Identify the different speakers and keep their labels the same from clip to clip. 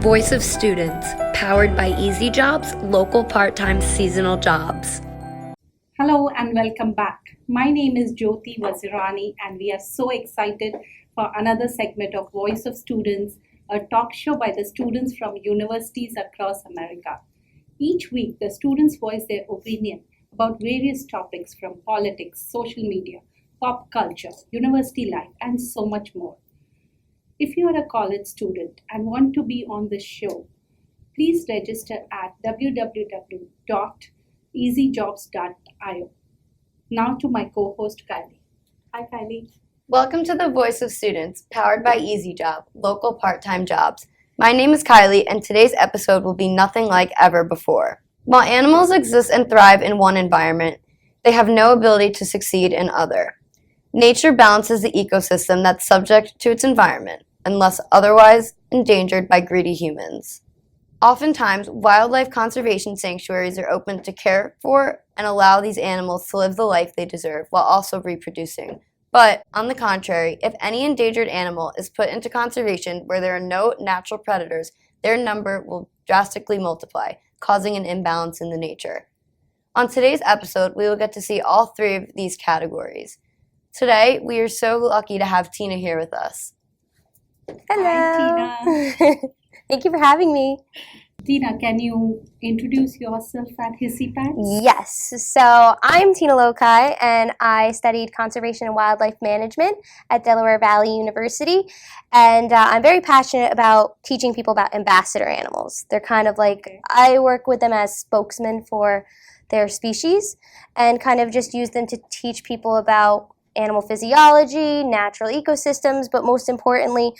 Speaker 1: Voice of Students, powered by Easy Jobs, local part-time seasonal jobs.
Speaker 2: Hello and welcome back. My name is Jyoti Wazirani and we are so excited for another segment of Voice of Students, a talk show by the students from universities across America. Each week, the students voice their opinion about various topics from politics, social media, pop culture, university life, and so much more. If you are a college student and want to be on this show, please register at www.easyjobs.io. Now to my co-host Kylie. Hi Kylie.
Speaker 1: Welcome to the Voice of Students, powered by Easy Job, local part-time jobs. My name is Kylie, and today's episode will be nothing like ever before. While animals exist and thrive in one environment, they have no ability to succeed in other. Nature balances the ecosystem that's subject to its environment, unless otherwise endangered by greedy humans. Oftentimes, wildlife conservation sanctuaries are open to care for and allow these animals to live the life they deserve while also reproducing. But, on the contrary, if any endangered animal is put into conservation where there are no natural predators, their number will drastically multiply, causing an imbalance in the nature. On today's episode, we will get to see all three of these categories. Today, we are so lucky to have Tina here with us.
Speaker 3: Hello.
Speaker 2: Hi Tina.
Speaker 3: Thank you for having me.
Speaker 2: Tina, can you introduce yourself at Hissy Pants?
Speaker 3: Yes. So I'm Tina Lokai, and I studied conservation and wildlife management at Delaware Valley University. And I'm very passionate about teaching people about ambassador animals. They're kind of like, I work with them as spokesmen for their species and kind of just use them to teach people about animal physiology, natural ecosystems, but most importantly,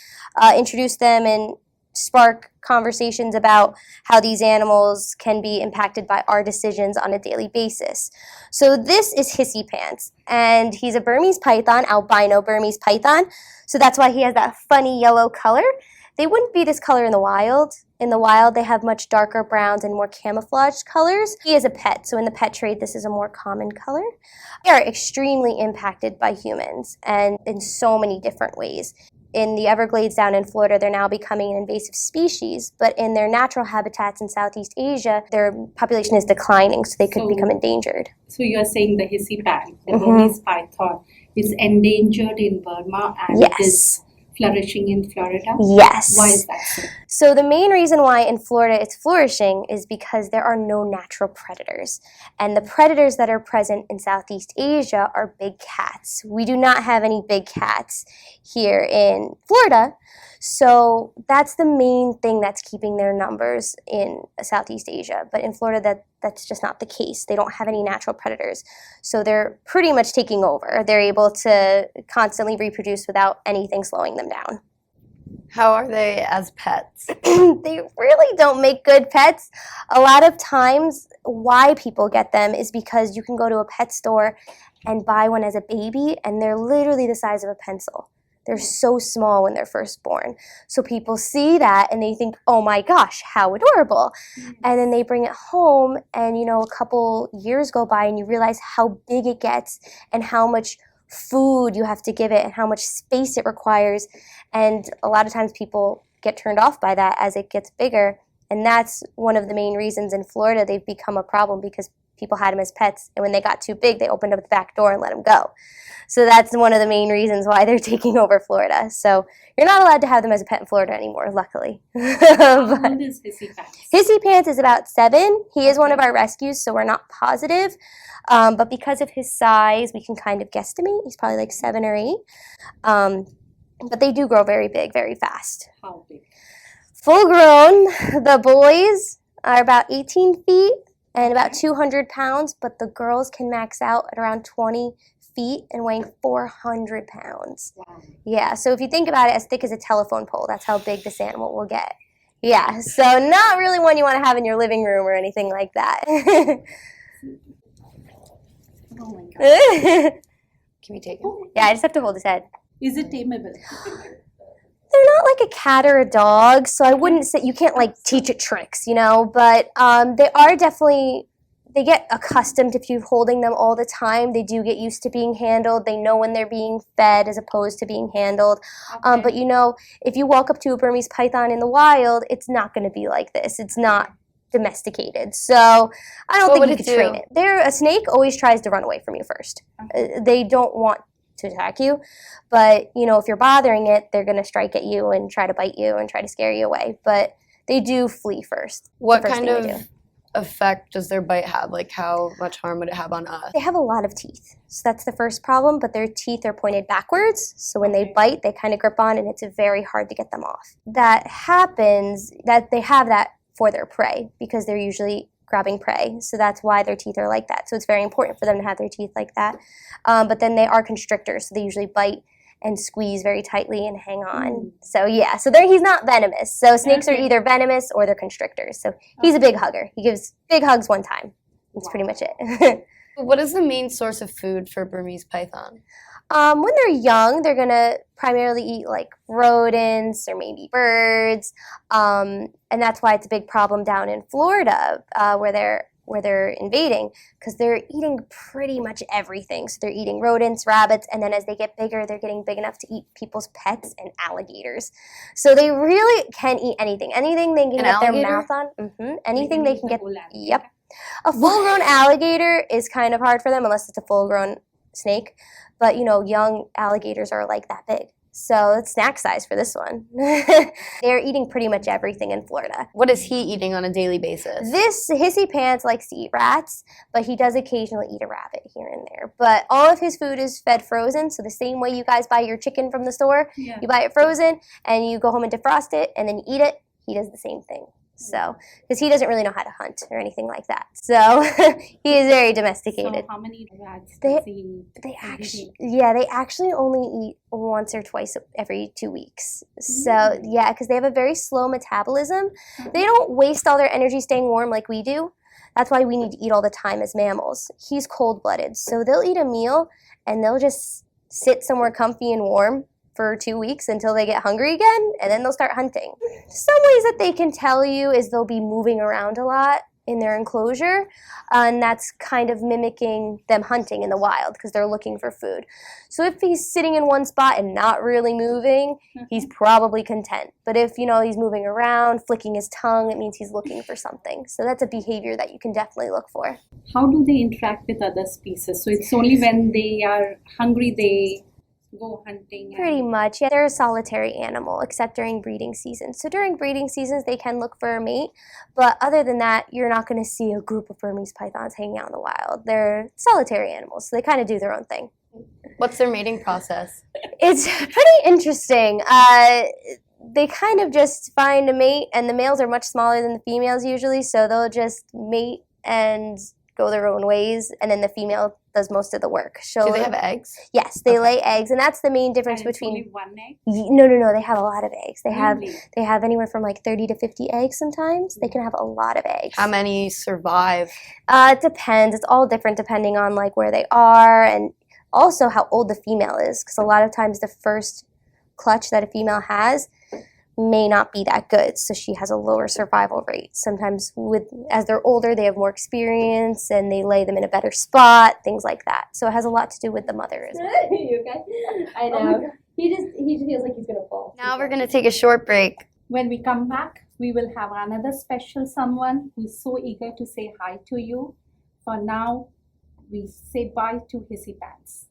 Speaker 3: introduce them and spark conversations about how these animals can be impacted by our decisions on a daily basis. So this is Hissy Pants, and he's a Burmese python, albino Burmese python, so that's why he has that funny yellow color. They wouldn't be this color in the wild. In the wild, they have much darker browns and more camouflaged colors. He is a pet, so in the pet trade, this is a more common color. They are extremely impacted by humans, and in so many different ways. In the Everglades down in Florida, they're now becoming an invasive species, but in their natural habitats in Southeast Asia, their population is declining, so they could become endangered.
Speaker 2: So you're saying the Hissy Pant, the Burmese python, is endangered in Burma and it is flourishing in Florida?
Speaker 3: Yes.
Speaker 2: Why is that so?
Speaker 3: So the main reason why in Florida it's flourishing is because there are no natural predators. And the predators that are present in Southeast Asia are big cats. We do not have any big cats here in Florida. So that's the main thing that's keeping their numbers in Southeast Asia. But in Florida, that's just not the case. They don't have any natural predators. So they're pretty much taking over. They're able to constantly reproduce without anything slowing them down.
Speaker 1: How are they as pets?
Speaker 3: They really don't make good pets. A lot of times why people get them is because you can go to a pet store and buy one as a baby, and they're literally the size of a pencil. They're so small when they're first born. So people see that and they think, oh my gosh, how adorable. And then they bring it home and, a couple years go by and you realize how big it gets and how much food you have to give it and how much space it requires. And a lot of times people get turned off by that as it gets bigger. And that's one of the main reasons in Florida they've become a problem, because people had them as pets, and when they got too big, they opened up the back door and let them go. So that's one of the main reasons why they're taking over Florida. So you're not allowed to have them as a pet in Florida anymore, luckily.
Speaker 2: How old is Hissy Pants?
Speaker 3: Hissy Pants is about 7. He is one of our rescues, so we're not positive. But because of his size, we can kind of guesstimate. He's probably like 7 or 8. But they do grow very big, very fast.
Speaker 2: How big?
Speaker 3: Full grown, the boys are about 18 feet and about 200 pounds, but the girls can max out at around 20 feet and weighing 400 pounds.
Speaker 2: Wow.
Speaker 3: Yeah, so if you think about it, as thick as a telephone pole, that's how big this animal will get. Yeah, so not really one you want to have in your living room or anything like that.
Speaker 2: Oh my God.
Speaker 1: Can we take him?
Speaker 3: Yeah, I just have to hold his head.
Speaker 2: Is it tameable?
Speaker 3: They're not like a cat or a dog, so I wouldn't say you can't like teach it tricks, but they are definitely they get accustomed if you're holding them all the time. They do get used to being handled. They know when they're being fed as opposed to being handled.
Speaker 2: Okay.
Speaker 3: But if you walk up to a Burmese python in the wild, it's not going to be like this. It's not domesticated. So I don't think you could train it. A snake always tries to run away from you first. They don't want to attack you, but if you're bothering it, they're going to strike at you and try to bite you and try to scare you away. But they do flee first.
Speaker 1: What kind of effect does their bite have? Like, how much harm would it have on us?
Speaker 3: They have a lot of teeth, so that's the first problem, but their teeth are pointed backwards, so when they bite, they kind of grip on, and it's very hard to get them off. That happens, that they have that for their prey, because they're usually grabbing prey, so that's why their teeth are like that. So it's very important for them to have their teeth like that. But then they are constrictors, so they usually bite and squeeze very tightly and hang on. So yeah, so he's not venomous. So snakes are either venomous or they're constrictors. So he's a big hugger. He gives big hugs one time. That's pretty much it.
Speaker 1: What is the main source of food for Burmese python?
Speaker 3: When they're young, they're gonna primarily eat like rodents or maybe birds, and that's why it's a big problem down in Florida, where they're invading, because they're eating pretty much everything. So they're eating rodents, rabbits, and then as they get bigger, they're getting big enough to eat people's pets and alligators. So they really can eat anything they can get their mouth on. Anything they can get. Yep. A full-grown alligator is kind of hard for them unless it's a full-grown snake. But, young alligators are like that big. So it's snack size for this one. They're eating pretty much everything in Florida.
Speaker 1: What is he eating on a daily basis?
Speaker 3: This hissy pants likes to eat rats, but he does occasionally eat a rabbit here and there. But all of his food is fed frozen. So the same way you guys buy your chicken from the store, you buy it frozen and you go home and defrost it and then you eat it, he does the same thing. So, because he doesn't really know how to hunt or anything like that. So, he is very domesticated.
Speaker 2: So, how many rats does he eat?
Speaker 3: They actually only eat once or twice every 2 weeks. So, because they have a very slow metabolism. They don't waste all their energy staying warm like we do. That's why we need to eat all the time as mammals. He's cold-blooded. So, they'll eat a meal and they'll just sit somewhere comfy and warm for 2 weeks until they get hungry again, and then they'll start hunting. Some ways that they can tell you is they'll be moving around a lot in their enclosure, and that's kind of mimicking them hunting in the wild because they're looking for food. So if he's sitting in one spot and not really moving, he's probably content. But if, he's moving around, flicking his tongue, it means he's looking for something. So that's a behavior that you can definitely look for.
Speaker 2: How do they interact with other species? So it's only when they are hungry they go hunting?
Speaker 3: Pretty much, yeah. They're a solitary animal, except during breeding season. So during breeding seasons, they can look for a mate, but other than that, you're not going to see a group of Burmese pythons hanging out in the wild. They're solitary animals, so they kind of do their own thing.
Speaker 1: What's their mating process?
Speaker 3: It's pretty interesting. They kind of just find a mate, and the males are much smaller than the females usually, so they'll just mate and go their own ways, and then the female does most of the work. So,
Speaker 1: do they have eggs?
Speaker 3: Yes, they lay eggs, and that's the main difference between.
Speaker 2: Only one egg?
Speaker 3: No. They have a lot of eggs. They have anywhere from like 30 to 50 eggs. Sometimes they can have a lot of eggs.
Speaker 1: How many survive?
Speaker 3: It depends. It's all different depending on like where they are and also how old the female is. Because a lot of times the first clutch that a female has may not be that good, so she has a lower survival rate. Sometimes as they're older, they have more experience and they lay them in a better spot, things like that. So it has a lot to do with the mother as well.
Speaker 4: You okay? I know. He feels like he's gonna fall.
Speaker 1: Now we're gonna take a short break.
Speaker 2: When we come back, we will have another special someone who's so eager to say hi to you. For now, we say bye to Hissy Pants.